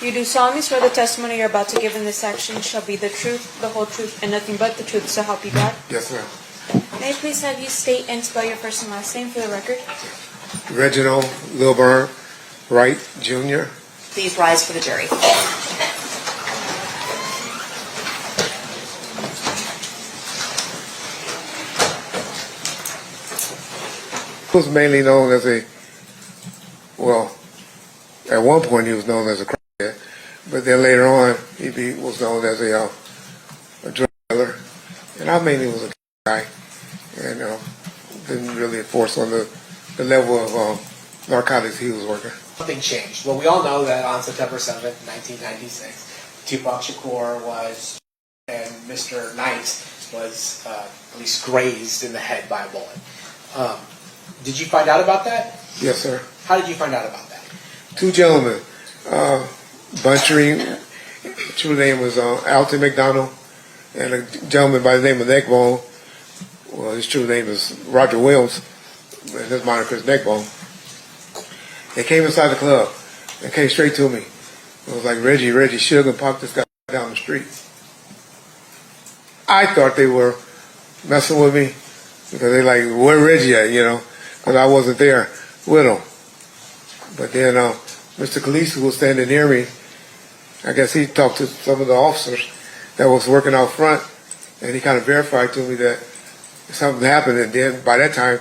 You do solemnly swear the testimony you're about to give in this section shall be the truth, the whole truth, and nothing but the truth, so help you God? Yes, ma'am. May I please have you state and spell your first and last name for the record? Reginald Lilburn Wright, Jr. Please rise for the jury. He was mainly known as at one point he was known as a crackhead, but then later on he was known as a drug dealer. And I mainly was a guy and didn't really enforce on the level of narcotics he was working. Something changed. Well, we all know that on September 7th, 1996, Tupac Shakur and Mr. Knight was at least grazed in the head by a bullet. Did you find out about that? Yes, sir. How did you find out about that? Two gentlemen, Buntry, true name was Alton McDonald, and a gentleman by the name of Neckbone. Well, his true name is Roger Williams, and his moniker is Neckbone. They came inside the club and came straight to me. It was like Reggie Sugar and popped this guy down the street. I thought they were messing with me because they like, where Reggie at, because I wasn't there with him. But then Mr. Keefe, who was standing near me, I guess he talked to some of the officers that was working out front, and he kind of verified to me that something happened. And then by that time,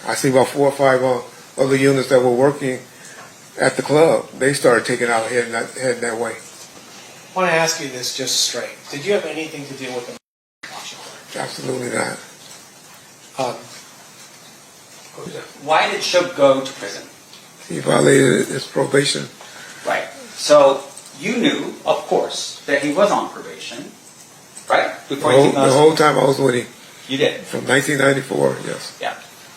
I see about 4 or 5 other units that were working at the club. They started taking out heading that way. I want to ask you this just straight. Did you have anything to do with the Absolutely not. Why did Suge go to prison? He violated his probation. Right. So you knew, of course, that he was on probation, right? Before The whole time I was with him. You did. From 1994, yes. Yeah.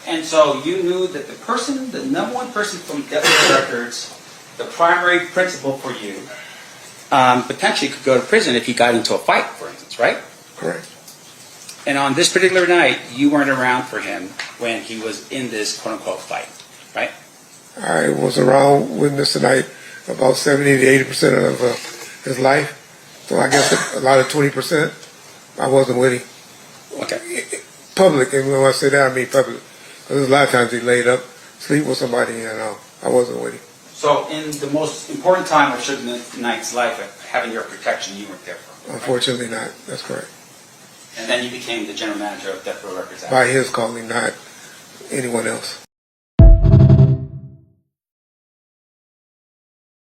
And so you knew that the number one person from Death Row Records, the primary principal for you, potentially could go to prison if he got into a fight, for instance, right? Correct. And on this particular night, you weren't around for him when he was in this quote-unquote fight, right? I was around with Mr. Knight about 70 to 80% of his life. So I guess a lot of 20%, I wasn't with him. Okay. Public, and when I say that, I mean public. Because a lot of times he laid up, sleep with somebody, and I wasn't with him. So in the most important time of Suge Knight's life, of having your protection, you weren't there for him. Unfortunately not. That's correct. And then you became the general manager of Death Row Records. By his calling, not anyone else.